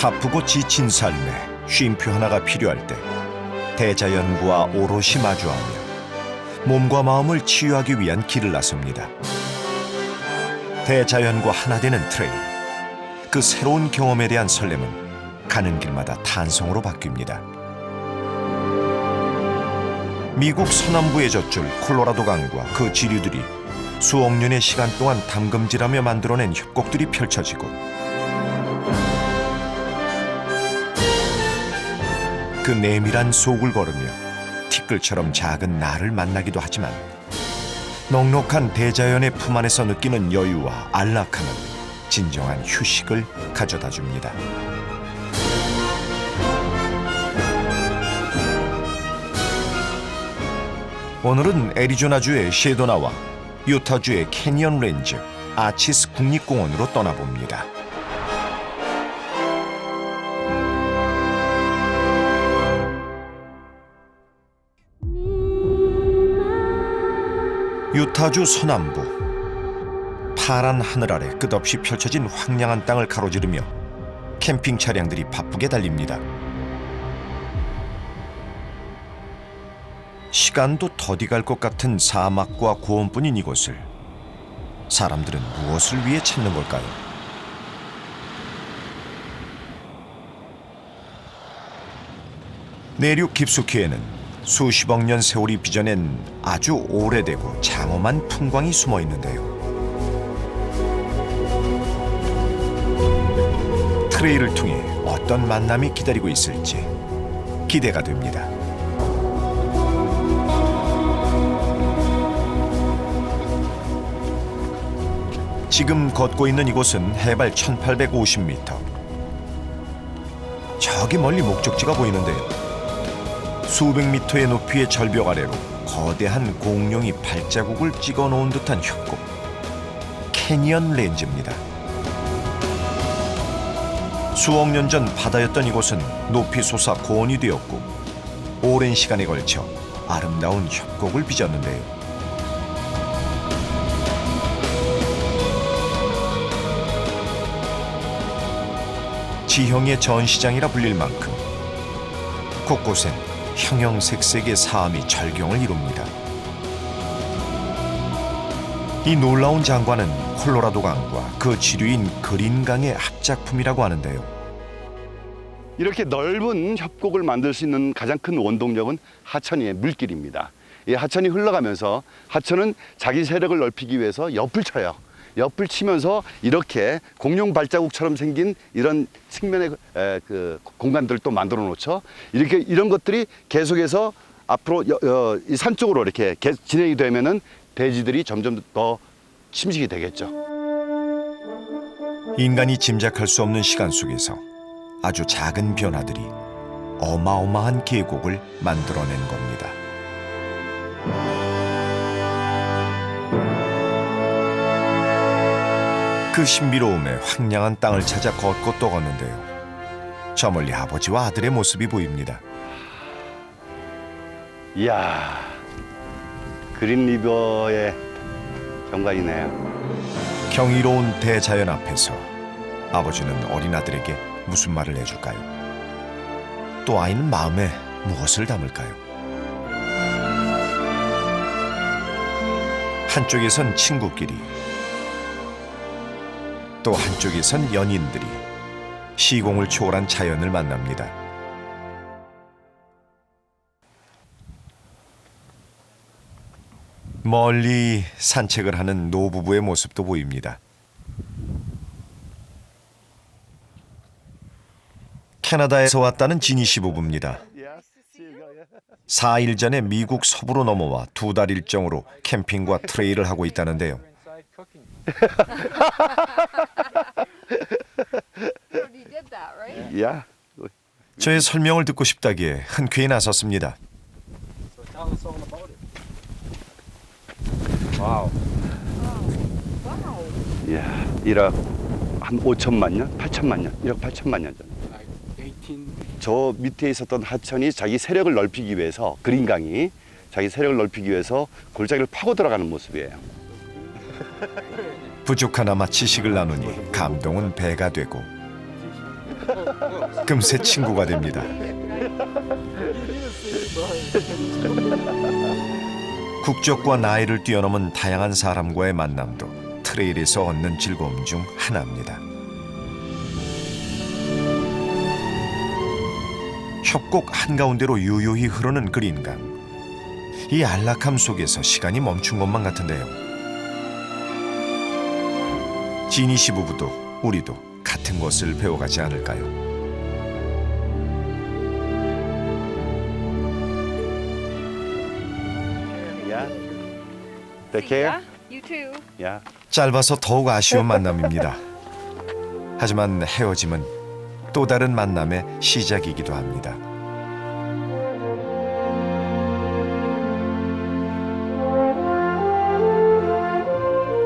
바쁘고 지친 삶에 쉼표 하나가 필요할 때 대자연과 오롯이 마주하며 몸과 마음을 치유하기 위한 길을 나섭니다. 대자연과 하나 되는 트레일. 그 새로운 경험에 대한 설렘은 가는 길마다 탄성으로 바뀝니다. 미국 서남부의 젖줄 콜로라도 강과 그 지류들이 수억 년의 시간 동안 담금질하며 만들어낸 협곡들이 펼쳐지고 그 내밀한 속을 걸으며 티끌처럼 작은 나를 만나기도 하지만 넉넉한 대자연의 품 안에서 느끼는 여유와 안락함은 진정한 휴식을 가져다 줍니다. 오늘은 애리조나주의 쉐도나와 유타주의 캐니언 렌즈 아치스 국립공원으로 떠나봅니다. 유타주 서남부. 파란 하늘 아래 끝없이 펼쳐진 황량한 땅을 가로지르며 캠핑 차량들이 바쁘게 달립니다. 시간도 더디 갈 것 같은 사막과 고원뿐인 이곳을 사람들은 무엇을 위해 찾는 걸까요? 내륙 깊숙이에는 수십억 년 세월이 빚어낸 아주 오래되고 장엄한 풍광이 숨어 있는데요. 트레일을 통해 어떤 만남이 기다리고 있을지 기대가 됩니다. 지금 걷고 있는 이곳은 해발 1850m. 저기 멀리 목적지가 보이는데요. 수백 미터의 높이의 절벽 아래로 거대한 공룡이 발자국을 찍어 놓은 듯한 협곡. 캐니언 렌즈입니다. 수억 년 전 바다였던 이곳은 높이 솟아 고원이 되었고 오랜 시간에 걸쳐 아름다운 협곡을 빚었는데요. 지형의 전시장이라 불릴 만큼 곳곳엔 형형색색의 사암이 절경을 이룹니다. 이 놀라운 장관은 콜로라도 강과 그 지류인 그린강의 합작품이라고 하는데요. 이렇게 넓은 협곡을 만들 수 있는 가장 큰 원동력은 하천의 물길입니다. 이 하천이 흘러가면서 하천은 자기 세력을 넓히기 위해서 옆을 쳐요. 옆을 치면서 이렇게 공룡 발자국처럼 생긴 이런 측면의 그 공간들을 또 만들어 놓죠. 이렇게 이런 것들이 계속해서 앞으로 이 산 쪽으로 이렇게 진행이 되면은 대지들이 점점 더 침식이 되겠죠. 인간이 짐작할 수 없는 시간 속에서 아주 작은 변화들이 어마어마한 계곡을 만들어낸 겁니다. 그 신비로움에 황량한 땅을 찾아 걷고 또 걷는데요. 저 멀리 아버지와 아들의 모습이 보입니다. 이야, 그린리버의 경관이네요. 경이로운 대자연 앞에서 아버지는 어린 아들에게 무슨 말을 해줄까요? 또 아이는 마음에 무엇을 담을까요? 한쪽에선 친구끼리, 또 한쪽에선 연인들이 시공을 초월한 자연을 만납니다. 멀리 산책을 하는 노부부의 모습도 보입니다. 캐나다에서 왔다는 지니 씨 부부입니다. 4일 전에 미국 서부로 넘어와 2달 일정으로 캠핑과 트레일을 하고 있다는데요. 저의 설명을 듣고 싶다기에 흔쾌히 나섰습니다. 와우. 이야, 1억 한 5천만 년, 8천만 년, 1억 8천만 년 전. 저 밑에 있었던 하천이 자기 세력을 넓히기 위해서 그린강이 자기 세력을 넓히기 위해서 골짜기를 파고 들어가는 모습이에요. 부족하나마 지식을 나누니 감동은 배가 되고 금세 친구가 됩니다. 국적과 나이를 뛰어넘은 다양한 사람과의 만남도 트레일에서 얻는 즐거움 중 하나입니다. 협곡 한가운데로 유유히 흐르는 그린강. 이 안락함 속에서 시간이 멈춘 것만 같은데요. 지니 씨 부부도 우리도 같은 것을 배워가지 않을까요? Yeah. Take care. You too. Yeah. 짧아서 더욱 아쉬운 만남입니다. 하지만 헤어짐은 또 다른 만남의 시작이기도 합니다.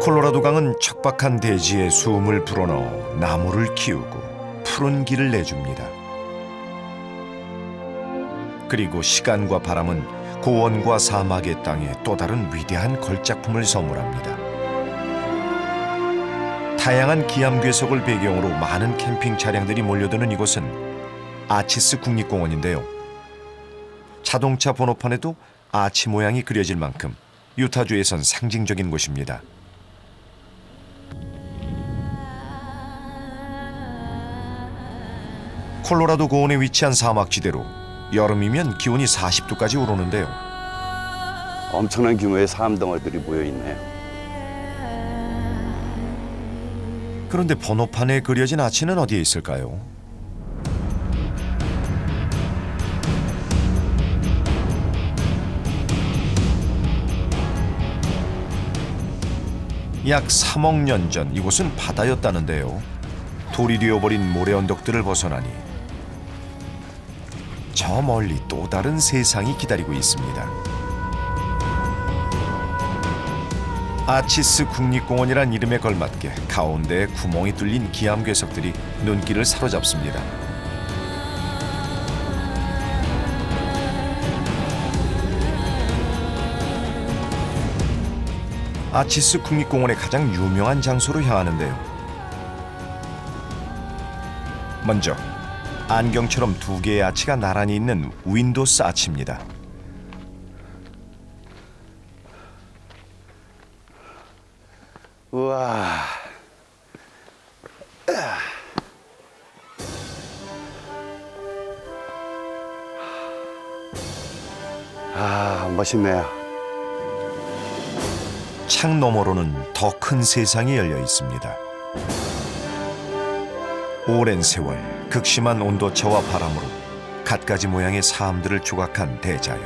콜로라도 강은 척박한 대지에 숨을 불어넣어 나무를 키우고 푸른 길을 내줍니다. 그리고 시간과 바람은 고원과 사막의 땅에 또 다른 위대한 걸작품을 선물합니다. 다양한 기암괴석을 배경으로 많은 캠핑 차량들이 몰려드는 이곳은 아치스 국립공원인데요. 자동차 번호판에도 아치 모양이 그려질 만큼 유타주에선 상징적인 곳입니다. 콜로라도 고원에 위치한 사막지대로 여름이면 기온이 40도까지 오르는데요. 엄청난 규모의 사암덩어리들이 모여 있네요. 그런데 번호판에 그려진 아치는 어디에 있을까요? 약 3억 년 전 이곳은 바다였다는데요. 돌이 되어버린 모래 언덕들을 벗어나니 저 멀리 또 다른 세상이 기다리고 있습니다. 아치스 국립공원이란 이름에 걸맞게 가운데에 구멍이 뚫린 기암괴석들이 눈길을 사로잡습니다. 아치스 국립공원의 가장 유명한 장소로 향하는데요. 먼저 안경처럼 두 개의 아치가 나란히 있는 윈도스 아치입니다. 우와. 아, 멋있네요. 창 너머로는 더 큰 세상이 열려 있습니다. 오랜 세월 극심한 온도차와 바람으로 갖가지 모양의 사암들을 조각한 대자연.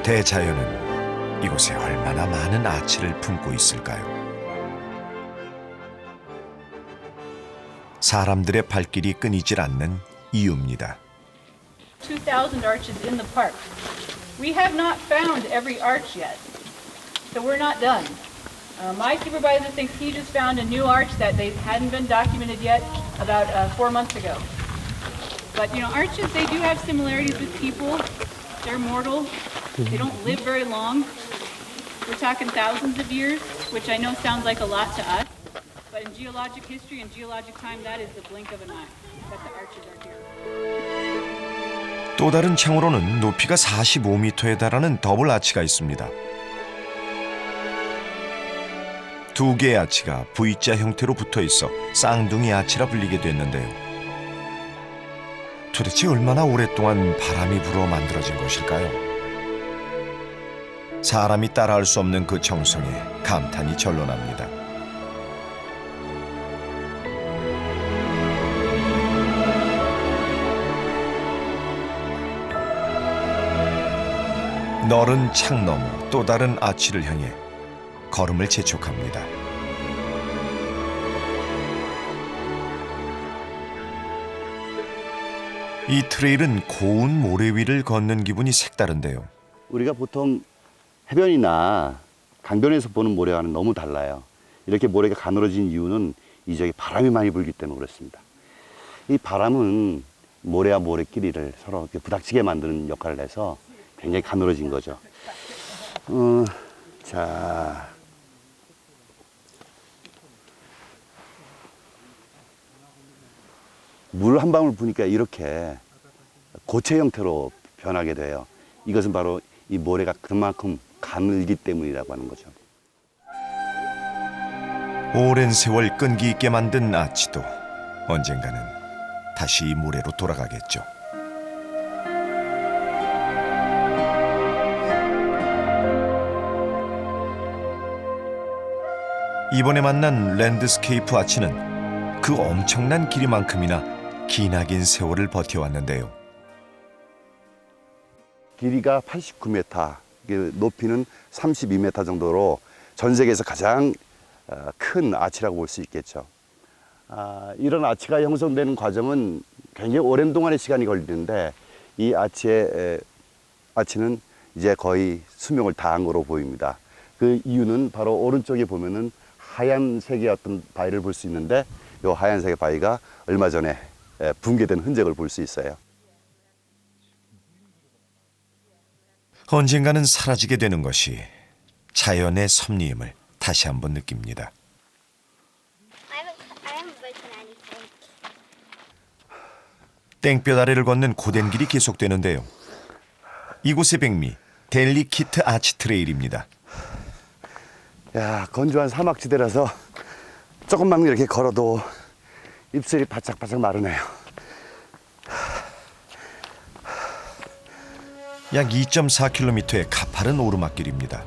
대자연은 이곳에 얼마나 많은 아치를 품고 있을까요? 사람들의 발길이 끊이질 않는 이유입니다. 2,000 arches in the park. We have not found every arch yet, so we're not done. My supervisor thinks he just found a new arch that they hadn't been documented yet about 4 months ago. But you know, arches, they do have similarities with people. They're mortal. They don't live very long. We're talking thousands of years, which I know sounds like a lot to us. But in geologic history and geologic time, that is the blink of an eye that the arches are here. 또 다른 창으로는 높이가 45m에 달하는 더블 아치가 있습니다. 두 개의 아치가 V자 형태로 붙어 있어 쌍둥이 아치라 불리게 됐는데요. 도대체 얼마나 오랫동안 바람이 불어 만들어진 것일까요? 사람이 따라할 수 없는 그 정성에 감탄이 절로 납니다. 너른 창 너머 또 다른 아치를 향해 걸음을 재촉합니다. 이 트레일은 고운 모래 위를 걷는 기분이 색다른데요. 우리가 보통 해변이나 강변에서 보는 모래와는 너무 달라요. 이렇게 모래가 가늘어진 이유는 이 지역에 바람이 많이 불기 때문에 그렇습니다. 이 바람은 모래와 모래끼리를 서로 이렇게 부닥치게 만드는 역할을 해서 굉장히 가늘어진 거죠. 자, 물 한 방울 부니까 이렇게 고체 형태로 변하게 돼요. 이것은 바로 이 모래가 그만큼 가늘기 때문이라고 하는 거죠. 오랜 세월 끈기 있게 만든 아치도 언젠가는 다시 이 모래로 돌아가겠죠. 이번에 만난 랜드스케이프 아치는 그 엄청난 길이만큼이나 기나긴 세월을 버텨왔는데요. 길이가 89m, 높이는 32m 정도로 전 세계에서 가장 큰 아치라고 볼 수 있겠죠. 이런 아치가 형성되는 과정은 굉장히 오랜 동안의 시간이 걸리는데 이 아치는 이제 거의 수명을 다한 거로 보입니다. 그 이유는 바로 오른쪽에 보면은 하얀색의 어떤 바위를 볼 수 있는데 이 하얀색의 바위가 얼마 전에 붕괴된 흔적을 볼 수 있어요. 언젠가는 사라지게 되는 것이 자연의 섭리임을 다시 한번 느낍니다. I haven't broken anything. 땡볕 아래를 걷는 고된 길이 계속되는데요. 이곳의 백미 델리키트 아치 트레일입니다. 야, 건조한 사막지대라서 조금만 이렇게 걸어도 입술이 바짝바짝 마르네요. 약 2.4km의 가파른 오르막길입니다.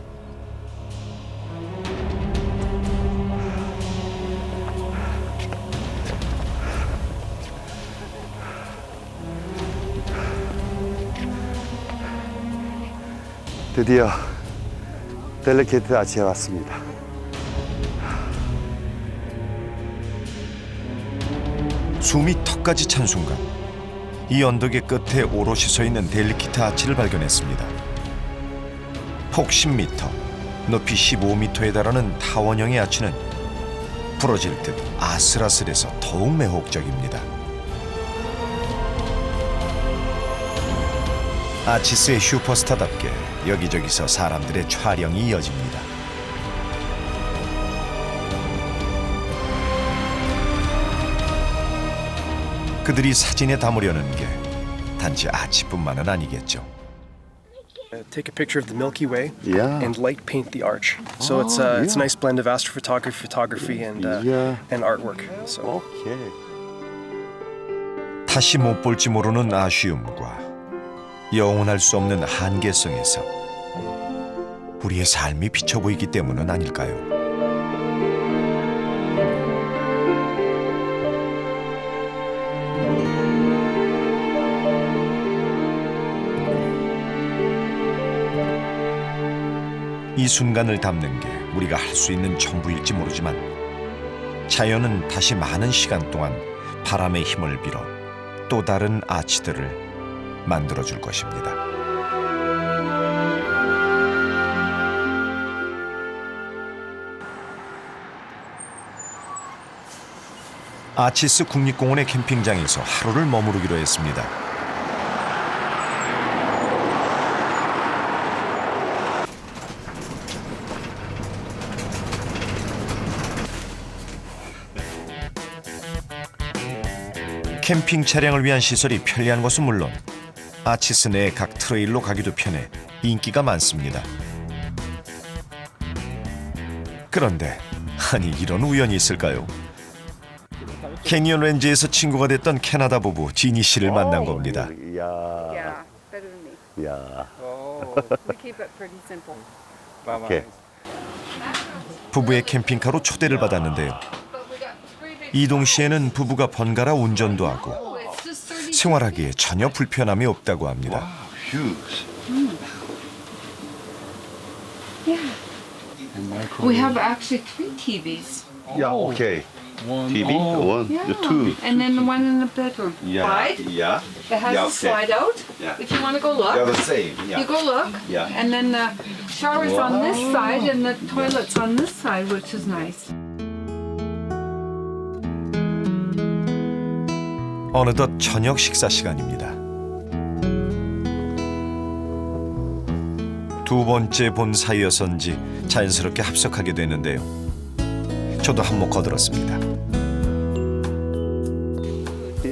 드디어 델리키트 아치에 왔습니다. 숨이 턱까지 찬 순간 이 언덕의 끝에 오롯이 서 있는 델리키트 아치를 발견했습니다. 폭 10m, 높이 15m에 달하는 타원형의 아치는 부러질 듯 아슬아슬해서 더욱 매혹적입니다. 아치스의 슈퍼스타답게 여기저기서 사람들의 촬영이 이어집니다. 그들이 사진에 담으려는 게 단지 아치뿐만은 아니겠죠. Take a picture of the Milky Way Yeah. and light paint the arch. So it's a nice blend of astrophotography, and artwork. So 오케이. 다시 못 볼지 모르는 아쉬움과 영원할 수 없는 한계성에서 우리의 삶이 비쳐 보이기 때문은 아닐까요? 이 순간을 담는 게 우리가 할 수 있는 전부일지 모르지만 자연은 다시 많은 시간 동안 바람의 힘을 빌어 또 다른 아치들을 만들어줄 것입니다. 아치스 국립공원의 캠핑장에서 하루를 머무르기로 했습니다. 캠핑 차량을 위한 시설이 편리한 것은 물론 아치스 내 각 트레일로 가기도 편해 인기가 많습니다. 그런데 아니 이런 우연이 있을까요? 캐니언 렌즈에서 친구가 됐던 캐나다 부부 지니 씨를 만난 겁니다. 이야. Yeah, better than me. 이야. We keep it pretty simple. 오케이. 부부의 캠핑카로 초대를 받았는데요. 이동 시에는 부부가 번갈아 운전도 하고 생활하기에 전혀 불편함이 없다고 합니다. 휴즈. We have actually 3 TVs. 야, 오케이. TV, one, two. And then one in the bedroom. Wide. Yeah. It has a slide out. Yeah. If you want to go They're look, the same. Yeah. you go look. Yeah. And then the shower's on this side and the toilet's on this side, which is nice. 어느덧 저녁 식사 시간입니다. 두 번째 본 사이여서인지 자연스럽게 합석하게 됐는데요. 저도 한몫 거들었습니다.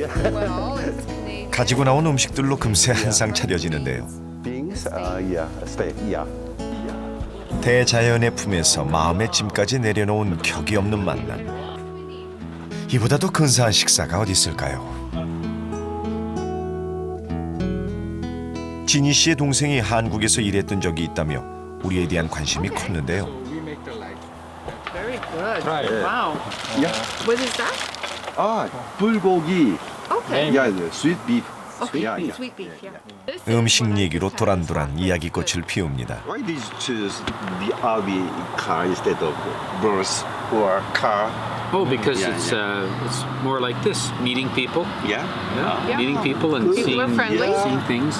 Well, it's Canadian. 가지고 나온 음식들로 금세 한상 차려지는데요. Beans, yeah, steak, yeah. 대자연의 품에서 마음의 짐까지 내려놓은 격이 없는 만남. 이보다 더 근사한 식사가 어디 있을까요? 지니 씨의 동생이 한국에서 일했던 적이 있다며 우리에 대한 관심이 컸는데요. Very good. Wow. Yeah. What is that? 불고기. Okay. Yeah, the sweet beef. Okay. Yeah, yeah. Sweet beef. Yeah. This is 음식 what I 얘기로 just had 도란도란 이야기꽃을 피웁니다. Why did you choose the RV car instead of bus or car? Oh, because Yeah, it's more like this, meeting people. Yeah. Yeah. Meeting people and People are seeing, friendly. seeing things.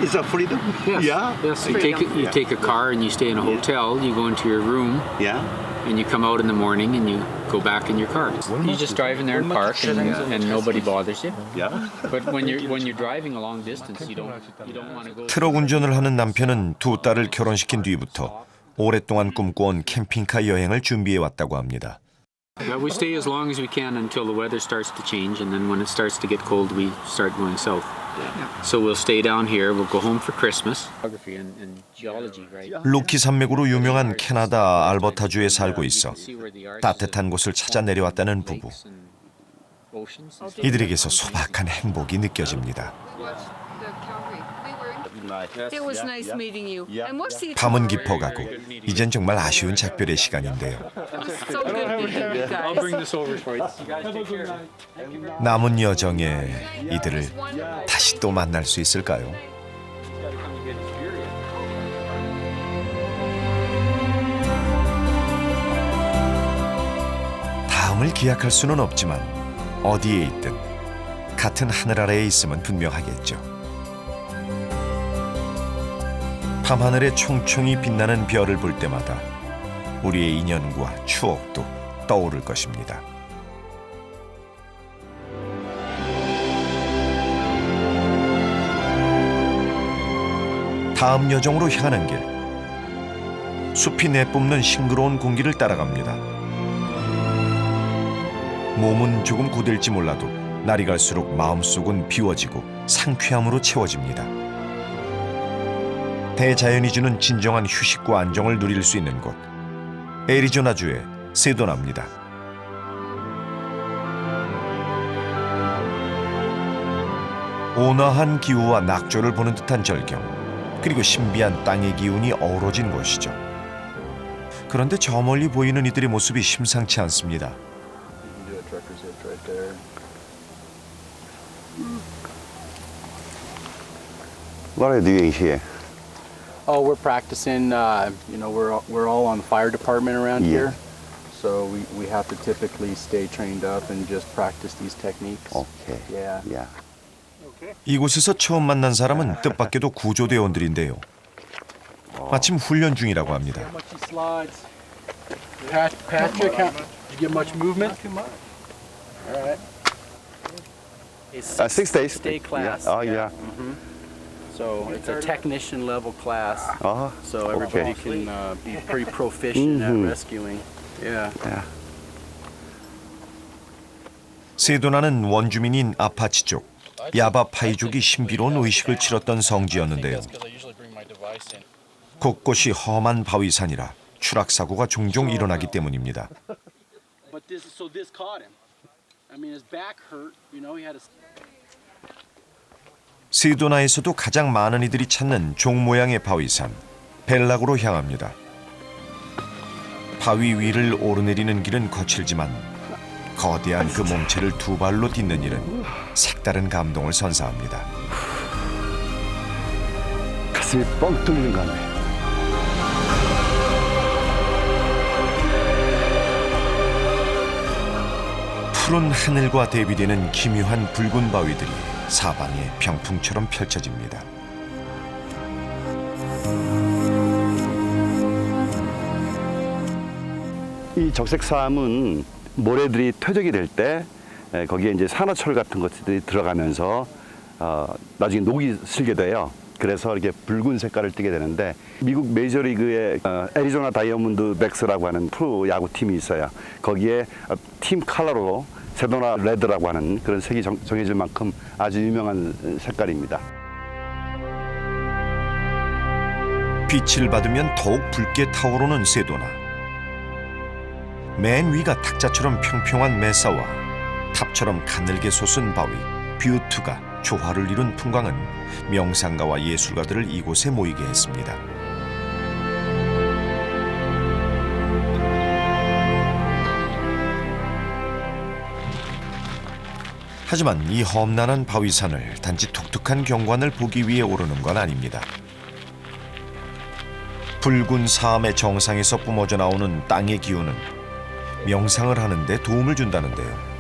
It's a freedom. Yes. Yeah. Yes. You Freedom. take a car and you stay in a hotel. You go into your room Yeah. and you come out in the morning and you go back in your car. You just drive in there and park and nobody bothers you. Yeah. But when you're driving a long distance, you don't want to go. 트럭 운전을 하는 남편은 두 딸을 결혼시킨 뒤부터 오랫동안 꿈꿔온 캠핑카 여행을 준비해 왔다고 합니다. We stay as long as we can until the weather starts to change, and then when it starts to get cold, we start going south. So we'll stay down here. We'll go home for Christmas. Geography and geology, right? 로키 산맥으로 유명한 캐나다 알버타주에 살고 있어 따뜻한 곳을 찾아 내려왔다는 부부. 이들에게서 소박한 행복이 느껴집니다. The Calgary. We were in. It was nice meeting you. And what's the 밤은 깊어가고 이젠 정말 아쉬운 작별의 시간인데요. so good meeting you I'll guys. bring this over for you. You guys take care. 남은 여정에 이들을 다시 또 만날 수 있을까요? 다음을 기약할 수는 없지만 어디에 있든 같은 하늘 아래에 있으면 분명하겠죠. 밤하늘에 총총히 빛나는 별을 볼 때마다 우리의 인연과 추억도 떠오를 것입니다. 다음 여정으로 향하는 길. 숲이 내뿜는 싱그러운 공기를 따라갑니다. 몸은 조금 고될지 몰라도 날이 갈수록 마음속은 비워지고 상쾌함으로 채워집니다. 대자연이 주는 진정한 휴식과 안정을 누릴 수 있는 곳. 애리조나주의 세도나입니다. 온화한 기후와 낙조를 보는 듯한 절경, 그리고 신비한 땅의 기운이 어우러진 곳이죠. 그런데 저 멀리 보이는 이들의 모습이 심상치 않습니다. What are you doing here? Oh, we're practicing. You know, we're all on the fire department around Yeah. here, so we have to typically stay trained up and just practice these techniques. Okay. Yeah. Yeah. 이곳에서 처음 만난 사람은 뜻밖에도 구조대원들인데요. 마침 훈련 중이라고 합니다. How much he slides? Patrick, did you get much movement? All right. It's 6 days. Day class. Yeah. Oh yeah. So it's a technician level class. So Okay. everybody can be pretty proficient at rescuing. Yeah. Yeah. 세도나는 원주민인 아파치 쪽 야바파이족이 신비로운 의식을 치렀던 성지였는데요. 곳곳이 험한 바위산이라 추락 사고가 종종 일어나기 때문입니다. But this caught him. I mean, his back hurt. You know, he had a. 세도나에서도 가장 많은 이들이 찾는 종 모양의 바위산 벨락으로 향합니다. 바위 위를 오르내리는 길은 거칠지만 거대한 그 몸체를 두 발로 딛는 일은 색다른 감동을 선사합니다. 가슴이 뻥 뚫리는 것 같네. 푸른 하늘과 대비되는 기묘한 붉은 바위들이 사방에 병풍처럼 펼쳐집니다. 이 적색섬은 모래들이 퇴적이 될 때 거기에 이제 산화철 같은 것들이 들어가면서 나중에 녹이 슬게 돼요. 그래서 이렇게 붉은 색깔을 띠게 되는데 미국 메이저리그의 애리조나 다이아몬드 백스라고 하는 프로 야구 팀이 있어요. 거기에 팀 컬러로 세도나 레드라고 하는 그런 색이 정해질 만큼 아주 유명한 색깔입니다. 빛을 받으면 더욱 붉게 타오르는 세도나. 맨 위가 탁자처럼 평평한 메사와 탑처럼 가늘게 솟은 바위, 뷰투가 조화를 이룬 풍광은 명상가와 예술가들을 이곳에 모이게 했습니다. 하지만 이 험난한 바위산을 단지 독특한 경관을 보기 위해 오르는 건 아닙니다. 붉은 사암의 정상에서 뿜어져 나오는 땅의 기운은 명상을 하는 데 도움을 준다는데요.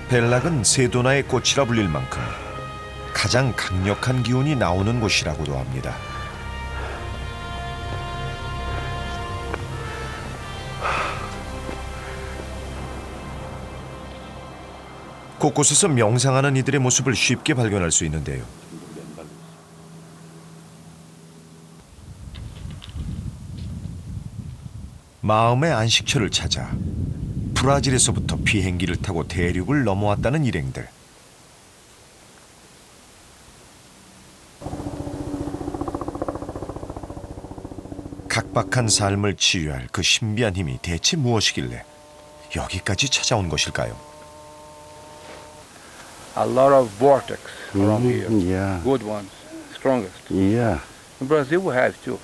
벨락은 세도나의 꽃이라 불릴 만큼 가장 강력한 기운이 나오는 곳이라고도 합니다. 곳곳에서 명상하는 이들의 모습을 쉽게 발견할 수 있는데요. 마음의 안식처를 찾아 브라질에서부터 비행기를 타고 대륙을 넘어왔다는 일행들. 각박한 삶을 치유할 그 신비한 힘이 대체 무엇이길래 여기까지 찾아온 것일까요? A lot of vortex around here. Yeah. Good ones, strongest. Yeah. In Brazil we have too,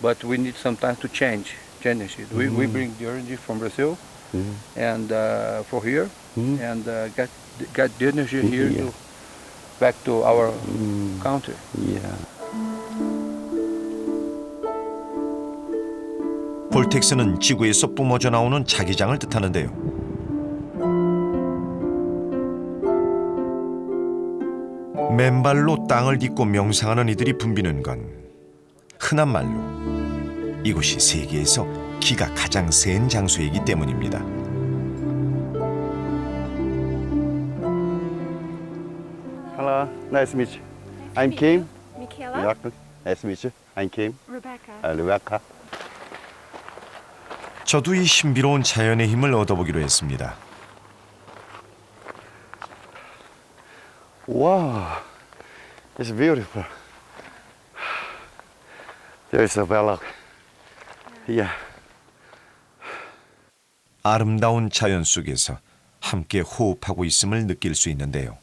but we need sometimes to change it. We bring the energy from Brazil and for here and get the energy here to back to our country. Yeah. 볼텍스는 지구에서 뿜어져 나오는 자기장을 뜻하는데요. 맨발로 땅을 딛고 명상하는 이들이 붐비는 건 흔한 말로 이곳이 세계에서 기가 가장 센 장소이기 때문입니다. Hello, nice to meet you. I'm Kim. Michaela. Nice to meet you. I'm Kim. Rebecca. Rebecca. 저도 이 신비로운 자연의 힘을 얻어보기로 했습니다. Wow, it's beautiful. There's a belloc. Yeah. 아름다운 자연 속에서 함께 호흡하고 있음을 느낄 수 있는데요.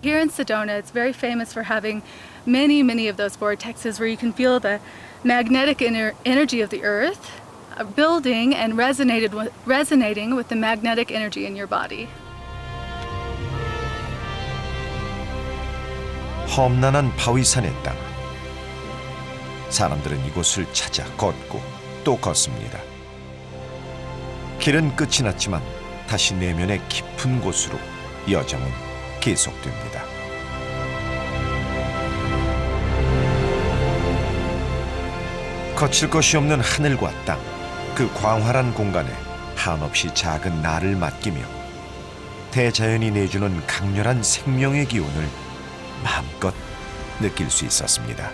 Here in Sedona, it's very famous for having many of those vortexes where you can feel the magnetic energy of the earth building and resonating with the magnetic energy in your body. 험난한 바위산의 땅. 사람들은 이곳을 찾아 걷고 또 걷습니다. 길은 끝이 났지만 다시 내면의 깊은 곳으로 여정은 계속됩니다. 거칠 것이 없는 하늘과 땅, 그 광활한 공간에 한없이 작은 나를 맡기며 대자연이 내주는 강렬한 생명의 기운을 마음껏 느낄 수 있었습니다.